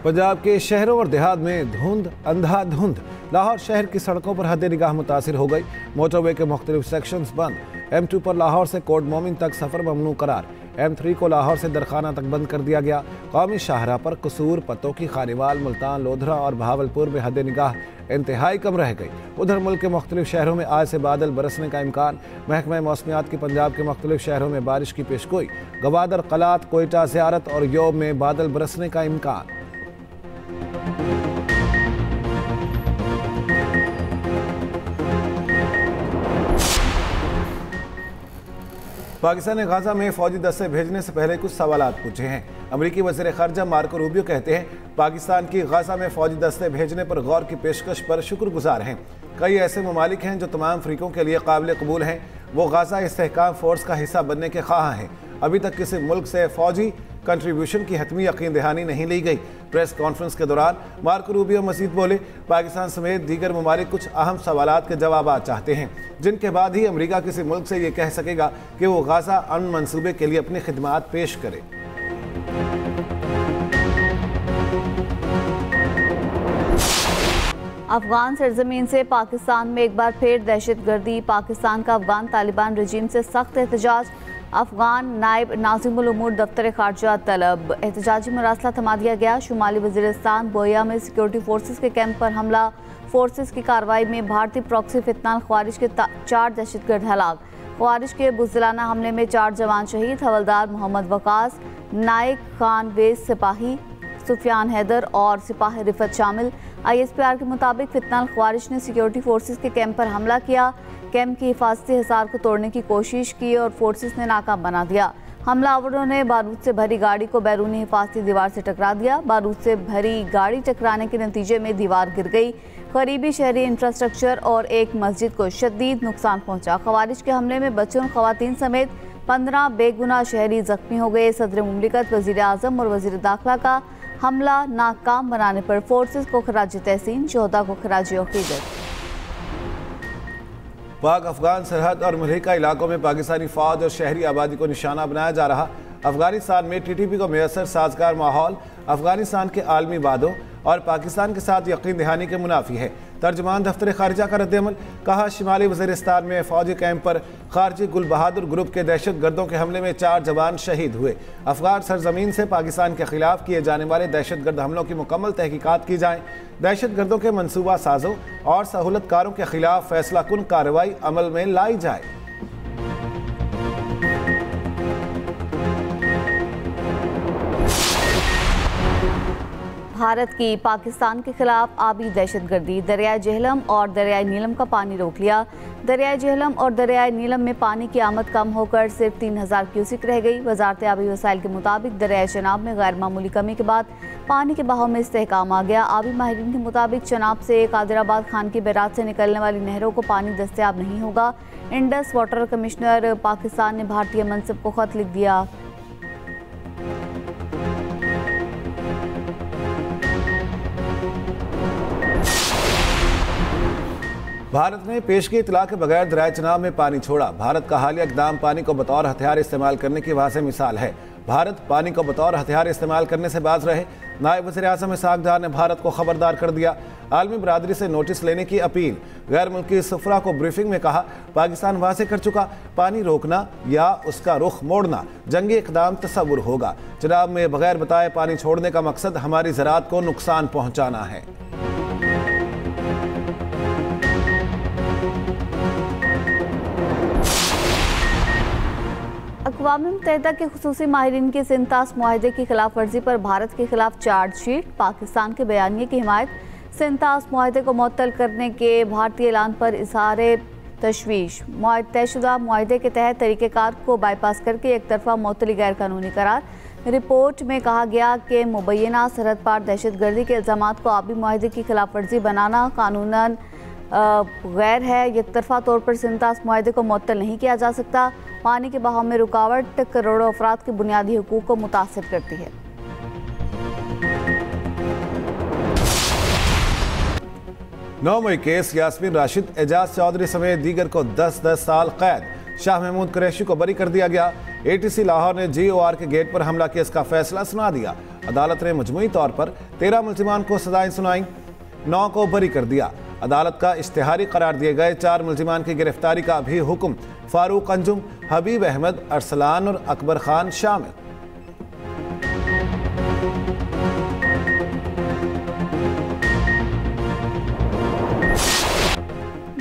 पंजाब के शहरों और देहात में धुंध अंधाधुंध। लाहौर शहर की सड़कों पर हद निगाह मुतासिर हो गई। मोटरवे के मुख्तलिफ सेक्शंस बंद। M2 पर लाहौर से कोट मोमिन तक सफर ममनू करार। M3 को लाहौर से दरखाना तक बंद कर दिया गया। कौमी शाहरा पर कसूर, पतोकी, खानीवाल, मुल्तान, लोधरा और बहावलपुर में हद निगाह इंतहाई कम रह गई। उधर मुल्क के मुख्तलिफ शहरों में आज से बादल बरसने का इम्कान। महकमा मौसमियात की पंजाब के मुख्तलिफ शहरों में बारिश की पेशगोई। गवादर, कलात, कोयटा, ज़ियारत और योब में बादल बरसने का इम्कान। पाकिस्तान ने गाजा में फौजी दस्ते भेजने से पहले कुछ सवालात पूछे हैं। अमरीकी वज़ीर ख़ारजा मार्को रूबियो कहते हैं पाकिस्तान की गाजा में फौजी दस्ते भेजने पर गौर की पेशकश पर शुक्रगुजार हैं। कई ऐसे ममालिक हैं जो तमाम फ़रीक़ों के लिए काबिल कबूल हैं। वो गाजा इस्तेहकाम फ़ोर्स का हिस्सा बनने के ख्वाह हैं। अभी तक किसी मुल्क से फ़ौजी कंट्रीब्यूशन की हतमी यकीन दहानी नहीं ली गई। प्रेस कॉन्फ्रेंस के दौरान मार्को रूबियो मज़ीद बोले, पाकिस्तान समेत दीगर ममालिक कुछ अहम सवालात के जवाब चाहते हैं, जिनके बाद ही अमरीका किसी मुल्क से ये कह सकेगा कि वो गाजा अमन मंसूबे के लिए अपनी खिदमात पेश करे। अफगान सरजमीन से पाकिस्तान में एक बार फिर दहशतगर्दी। पाकिस्तान का अफगान तालिबान रजीम से सख्त एहतजाज। अफगान नायब नाज़िमुल उमूर दफ्तर खारजा तलब। एहतजाजी मरासला थमा दिया गया। शुमाली वज़ीरिस्तान बोया में सिक्योरिटी फोर्सेस के कैंप पर हमला। फोर्सेस की कार्रवाई में भारतीय प्रॉक्सी फितनाल ख्वारिज के 4 दहशतगर्द हलाक। ख्वारिज के बुज़दिलाना हमले में 4 जवान शहीद। हवलदार मोहम्मद वकास, नाइक खान वेज सिपाही, सुफियान हैदर और सिपाही रिफत शामिल। ISPR के मुताबिक फितनाल ख्वारिज ने सिक्योरिटी फोर्सेस के कैंप पर हमला किया। कैंप की हिफाजती हिसार को तोड़ने की कोशिश की और फोर्सेस ने नाकाम बना दिया। हमलावरों ने बारूद से भरी गाड़ी को बैरूनी हिफाजती दीवार से टकरा दिया। बारूद से भरी गाड़ी टकराने के नतीजे में दीवार गिर गई। करीबी शहरी इंफ्रास्ट्रक्चर और एक मस्जिद को शदीद नुकसान पहुंचा। ख्वारिज के हमले में बच्चों और खवातीन समेत 15 बेगुनाह शहरी जख्मी हो गए। सदर मुमलिकत, वज़ीर आज़म और वज़ीर दाखिला का हमला नाकाम बनाने पर फोर्सेस को खराज तहसीन, शोहदा को खराज अक़ीदत। पाक अफगान सरहद और मुल्हिका इलाकों में पाकिस्तानी फ़ौज और शहरी आबादी को निशाना बनाया जा रहा। अफगानिस्तान में TTP को मैसर साजगार माहौल अफगानिस्तान के आलमी वादों और पाकिस्तान के साथ यकीन दहानी के मुनाफी है। तर्जमान दफ्तर खारजा का रद्द-ए-अमल। कहा, शिमाली वज़ीरिस्तान में फ़ौजी कैंप पर खारजी गुल बहादुर ग्रुप के दहशत गर्दों के हमले में 4 जवान शहीद हुए। अफगान सरजमीन से पाकिस्तान के खिलाफ किए जाने वाले दहशत गर्द हमलों की मुकम्मल तहकीकात की जाए। दहशत गर्दों के मनसूबा साजों और सहूलतकारों के खिलाफ फैसला कुन कार्रवाई अमल में लाई जाए। भारत की पाकिस्तान के खिलाफ आबी दहशतगर्दी। दरियाए जेहलम और दरियाए नीलम का पानी रोक लिया। दरियाए जेहलम और दरियाए नीलम में पानी की आमद कम होकर सिर्फ 3000 क्यूसिक रह गई। वजारत आबी वसाइल के मुताबिक दरियाए चनाब में गैर मामूली कमी के बाद पानी के बहाव में इस्तेहकाम आ गया। आबी माहिरीन के मुताबिक चनाब से कादिराबाद खान की बैराज से निकलने वाली नहरों को पानी दस्तयाब नहीं होगा। इंडस वाटर कमिश्नर पाकिस्तान ने भारतीय मनसब को खत लिख दिया। भारत ने पेशगी इतला के बगैर दरियाए चनाब में पानी छोड़ा। भारत का हालिया इक़दाम पानी को बतौर हथियार इस्तेमाल करने की वाज़ेह मिसाल है। भारत पानी को बतौर हथियार इस्तेमाल करने से बाज रहे। नायब वज़ीर आज़म इसहाक़ डार ने भारत को खबरदार कर दिया। आलमी बरादरी से नोटिस लेने की अपील। गैर मुल्की सफ़रा को ब्रीफिंग में कहा, पाकिस्तान वाज़ेह कर चुका, पानी रोकना या उसका रुख मोड़ना जंगी इक़दाम तस्वुर होगा। चनाब में बगैर बताए पानी छोड़ने का मकसद हमारी ज़राअत को नुकसान पहुँचाना है। अक़वाम मुत्तहिदा के खुसूसी माहिरीन की सिंतास मुआहदे की खिलाफ वर्जी पर भारत के खिलाफ चार्जशीट। पाकिस्तान के बयानिए की हिमायत। सिंतास मुआहदे को मुअत्तल करने के भारतीय ऐलान पर इज़हार तशवीश। तयशुदा मुआहदे के तहत तरीक़ेकार को बाईपास करके एक तरफा मुअत्तली गैर कानूनी करार। रिपोर्ट में कहा गया कि मुबैना सरहद पार दहशत गर्दी के इल्ज़ामात को आबी मुआहदे की खिलाफ वर्जी बनाना कानूनन गैर है। एक तरफा तौर पर सिंतास मुआहदे को मुअत्तल नहीं किया जा सकता। पानी के बहाव में रुकावट करोड़ों अफराद के बुनियादी हुकूक को मुतासिर करती है। 9 मई केस यास्मीन राशिद, एजाज चौधरी समेत दीगर को 10-10 साल कैद। शाह महमूद कुरैशी को बरी कर दिया गया। ATC लाहौर ने GOR के गेट पर हमला केस का फैसला सुना दिया। अदालत ने मजमूई तौर पर 13 मुल्जिमान को सजाएं सुनाई, 9 को बरी कर दिया। अदालत का इश्तिहारी करार दिए गए 4 मुल्जिमान की गिरफ्तारी का भी हुक्म। फारूक अंजुम, हबीब अहमद, अरसलान और अकबर खान शामिल।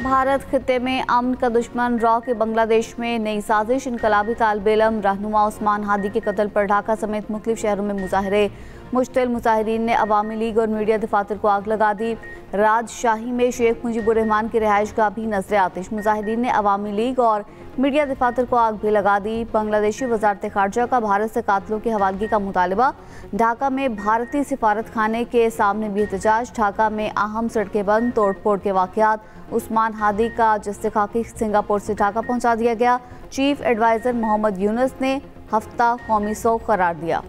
भारत खित्ते में अमन का दुश्मन रॉ के बांग्लादेश में नई साजिश। इनकलाबी तालिब-ए-इल्म रहनुमा उस्मान हादी के कत्ल पर ढाका समेत मुख्तलिफ शहरों में मुजाहरे। मुश्तिल मुजाहिरीन ने अवामी लीग और मीडिया दफातर को आग लगा दी। राजशाही में शेख मुजीबुर रहमान की रिहाइश का भी नजर आतिश। मुजाहिरीन ने अवामी लीग और मीडिया दफातर को आग भी लगा दी। बांग्लादेशी वजारत खारजा का भारत से कातलों की हवालगी का मुतालबा। ढाका में भारतीय सिफारत खाने के सामने भी एहतजाज। ढाका में अहम सड़कें बंद, तोड़ फोड़ के वाकयात। उस्मान हादी का जस्ते खाकी सिंगापुर से ढाका पहुंचा दिया गया। चीफ एडवाइजर मोहम्मद यूनुस ने हफ्ता कौमी शोक करार दिया।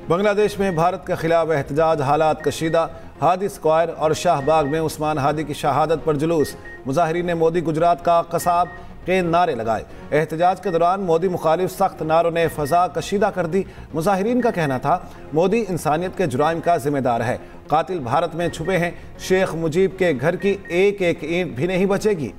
बांग्लादेश में भारत के खिलाफ एहतजाज, हालात कशीदा। हादी स्क्वायर और शाहबाग में उस्मान हादी की शहादत पर जुलूस। मुजाहिरीन ने मोदी गुजरात का कसाब के नारे लगाए। एहतजाज के दौरान मोदी मुखालिफ सख्त नारों ने फजा कशीदा कर दी। मुजाहिरीन का कहना था मोदी इंसानियत के जुराइम का जिम्मेदार है। कातिल भारत में छुपे हैं। शेख मुजीब के घर की एक एक ईंट भी नहीं बचेगी।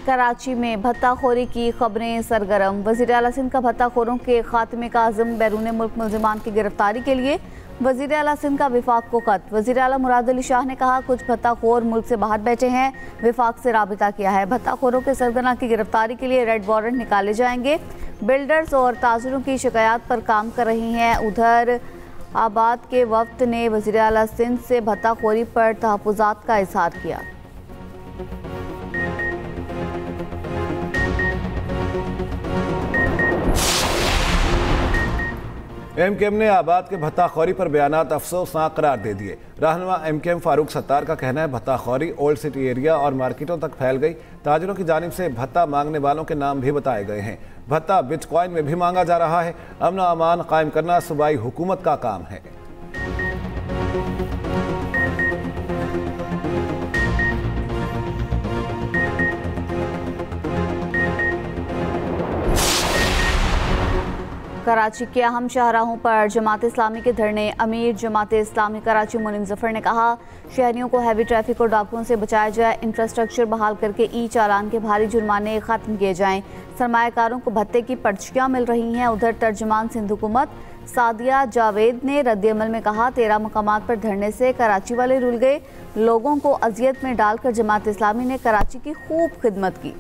कराची में भत्ताखोरी की खबरें सरगर्म। वज़ीर आला सिंध का भत्ताखोरों के खात्मे का अज़्म। बैरून मुल्क मुल्ज़िमान की गिरफ्तारी के लिए वज़ीर आला सिंध का विफाक को खत। वज़ीर आला मुराद अली शाह ने कहा कुछ भत्ताखोर मुल्क से बाहर बैठे हैं, विफाक से राबिता किया है। भत्ताखोरों के सरगना की गिरफ्तारी के लिए रेड वारंट निकाले जाएंगे। बिल्डर्स और ताजरों की शिकायत पर काम कर रही हैं। उधर आबाद के वफ्द ने वज़ीर आला सिंध से भत्ताखोरी पर तहफ़्फ़ुज़ात का इज़हार किया। MKM ने आबाद के भत्ताखोरी पर बयानात अफसोसनाक करार दे दिए। रहनुमा MKM फारूक सत्तार का कहना है भत्ताखोरी ओल्ड सिटी एरिया और मार्केटों तक फैल गई। ताजरों की जानिब से भत्ता मांगने वालों के नाम भी बताए गए हैं। भत्ता बिटकॉइन में भी मांगा जा रहा है। अमन अमान कायम करना सूबाई हुकूमत का काम है। कराची के अहम शाहराहों पर जमात इस्लामी के धरने। अमीर जमात इस्लामी कराची मुनीम जफर ने कहा शहरियों को हैवी ट्रैफिक और डाकुओं से बचाया जाए। इंफ्रास्ट्रक्चर बहाल करके ई चालान के भारी जुर्माने खत्म किए जाएं। सरमायाकारों को भत्ते की पर्चियाँ मिल रही हैं। उधर तर्जुमान सिंध हुकूमत सादिया जावेद ने रद्द-ए-अमल में कहा 13 मकामात पर धरने से कराची वाले रुल गए। लोगों को अजियत में डालकर जमात इस्लामी ने कराची की खूब खिदमत की।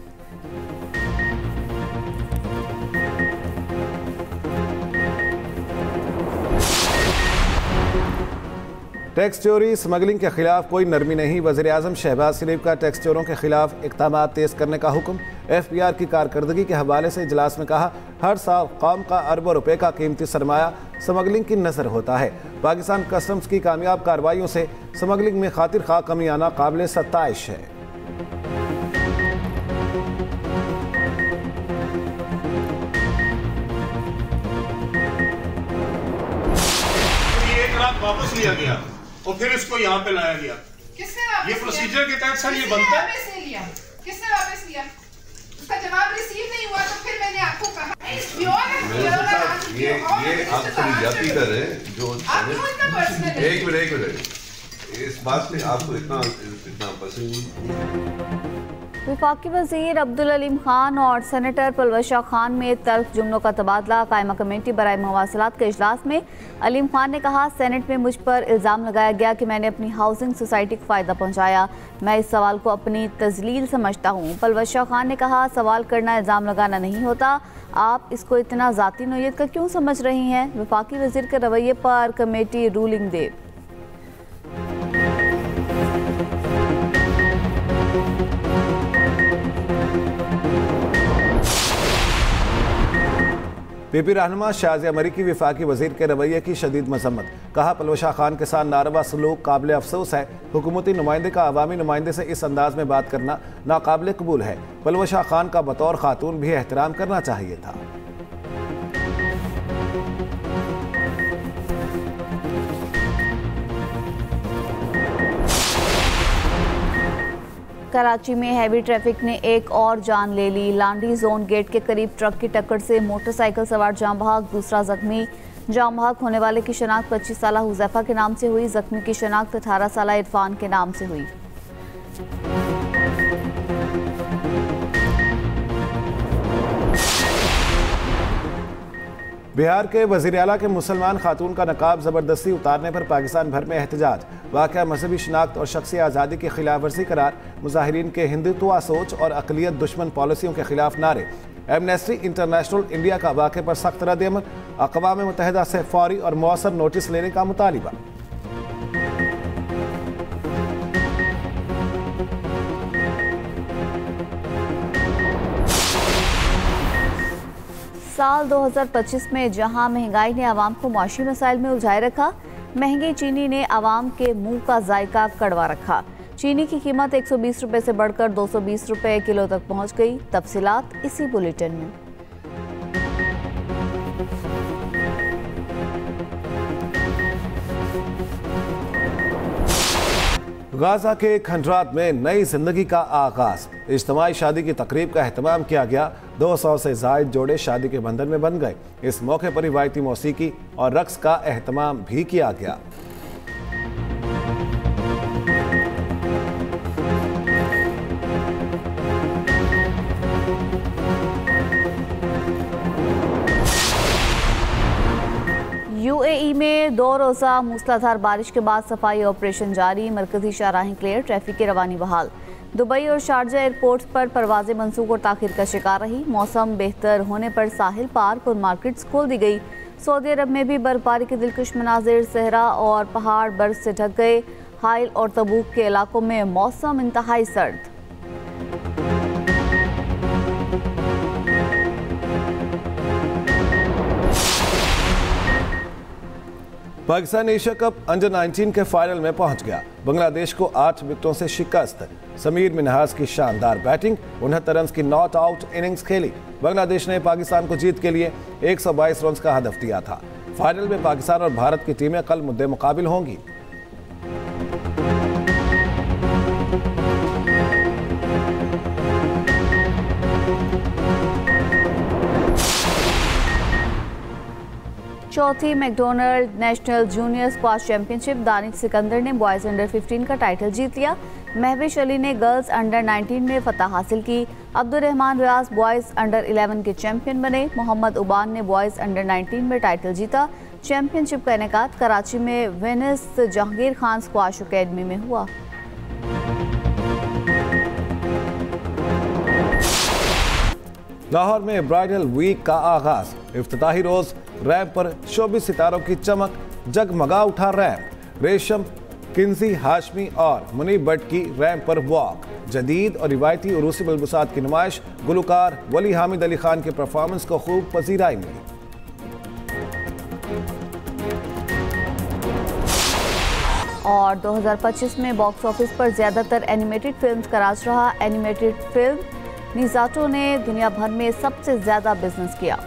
टैक्स चोरी स्मगलिंग के खिलाफ कोई नरमी नहीं। वज़ीर आज़म शहबाज शरीफ का टैक्स चोरों के खिलाफ इक़दामात तेज़ करने का हुक्म। FBR की कारकर्दगी के हवाले से इजलास में कहा हर साल कौम का अरबों रुपए का कीमती सरमाया स्मगलिंग की नज़र होता है। पाकिस्तान कस्टम्स की कामयाब कार्रवाइयों से स्मगलिंग में खातिर खा कमी आना काबिल सत्ताइश है। वापस लिया गया और फिर इसको यहाँ पे लाया गया। किसने वापस ये प्रोसीजर के तहत सर ये बनता है। किसने वापस लिया? उसका जवाब रिसीव नहीं हुआ तो फिर मैंने आपको कहा ये आप थोड़ी जाती कर रहे हैं जो एक मिनट इस बात में आपको इतना पसंद। वफाकी वज़ीर अब्दुल अलीम खान और सेनेटर पलवशा खान में तल्ख जुमलों का तबादला। कायमा कमेटी बराए मवासलात के इजलास में अलीम खान ने कहा सेनेट में मुझ पर इल्ज़ाम लगाया गया कि मैंने अपनी हाउसिंग सोसाइटी को फ़ायदा पहुंचाया। मैं इस सवाल को अपनी तजलील समझता हूँ। पलवशा खान ने कहा सवाल करना इल्ज़ाम लगाना नहीं होता, आप इसको इतना ज़ाती नोयत का क्यों समझ रही हैं। वफाकी वज़ीर के रवैये पर कमेटी रूलिंग दे। पीपी रहनुमा शाजिया मरी की वफाकी वजीर के रवैये की शदीद मजम्मत। कहा पलवशा खान के साथ नारवा सलूक काबिल अफसोस है। हुकूमती नुमाइंदे का अवामी नुमाइंदे से इस अंदाज में बात करना नाकाबिल कबूल है। पलवशा खान का बतौर खातून भी एहतराम करना चाहिए था। कराची में हैवी ट्रैफिक ने एक और जान ले ली। लांडी जोन गेट के करीब ट्रक की टक्कर से मोटरसाइकिल सवार जाम बहक, दूसरा जख्मी। जाम बहक होने वाले की शनाख्त 25 साला हुज़ैफा के नाम से हुई। जख्मी की शनाख्त 18 साला इरफान के नाम से हुई। बिहार के वज़ीर आला के मुसलमान खातून का नकाब ज़बरदस्ती उतारने पर पाकिस्तान भर में एहतजाज। वाक़या मजहबी शनाख्त और शख्सी आज़ादी की खिलाफ वर्जी करार। मुजाहिरीन के हिंदुत्वा सोच और अक़लियत दुश्मन पॉलिसियों के खिलाफ नारे। एमनेस्टी इंटरनेशनल इंडिया का वाक़े पर सख्त रद्द-ए-अमल। अक़वाम मुत्तहिदा से फौरी और मौसर नोटिस लेने का मुतालिबा। साल 2025 में जहां महंगाई ने आवाम को माशी मसाइल में उलझाए रखा, महंगी चीनी ने आवाम के मुंह का जायका कड़वा रखा। चीनी की कीमत 120 रुपए से बढ़कर 220 रुपए किलो तक पहुंच गई। तफसीलात इसी बुलेटिन में। गाजा के खंडरात में नई जिंदगी का आगाज। इज्तिमाई शादी की तकरीब का एहतमाम किया गया। 200 से जायद जोड़े शादी के बंधन में बन गए। इस मौके पर रिवायती मौसीकी और रक्स का एहतमाम भी किया गया। यूएई में 2 रोज़ा मूसलाधार बारिश के बाद सफाई ऑपरेशन जारी। मरकजी शाहराहें क्लियर, ट्रैफिक की रवानी बहाल। दुबई और शारजा एयरपोर्ट्स पर परवाजें मंसूख और ताखिर का शिकार रही। मौसम बेहतर होने पर साहिल पार्क और मार्केट्स खोल दी गई। सऊदी अरब में भी बर्फबारी के दिलकश मनाजिर, सहरा और पहाड़ बर्फ से ढक गए। हाइल और तबूक के इलाकों में मौसम इंतहाई सर्द। पाकिस्तान एशिया कप अंडर 19 के फाइनल में पहुंच गया। बांग्लादेश को 8 विकेटों से शिकस्त। समीर मिनहाज की शानदार बैटिंग, 69 रन की नॉट आउट इनिंग्स खेली। बांग्लादेश ने पाकिस्तान को जीत के लिए 122 रन का हदफ दिया था। फाइनल में पाकिस्तान और भारत की टीमें कल मुद्दे मुकाबिल होंगी। चौथी McDonald national junior squash championship. Danish Sikandar ने बॉयज अंडर 15 का टाइटल जीत लिया। महविश अली ने गर्ल्स अंडर 19 में फतह हासिल की। अब्दुर्रहमान रियाज बॉयज अंडर 11 के चैंपियन बने। मोहम्मद उबान ने बॉयज अंडर 19 में टाइटल जीता। चैंपियनशिप का इनेकाद कराची में Venice Jahangir Khan squash academy में हुआ। लाहौर में ब्राइडल वीक का आगाज। इफ्तिताही रोज रैंप पर 24 सितारों की चमक, जगमगा उठा रैंप। रेशम, किन्जी हाशमी और मुनीब भट्ट की रैंप पर वॉक। जदीद और रिवायती उरूसी मलबूसात की नुमाइश। गुलकार वली हामिद अली खान के परफॉर्मेंस को खूब पजीराई मिली। और 2025 में बॉक्स ऑफिस पर ज्यादातर एनिमेटेड फिल्म्स का राज रहा। एनिमेटेड फिल्म निज़ाटो ने दुनिया भर में सबसे ज्यादा बिजनेस किया।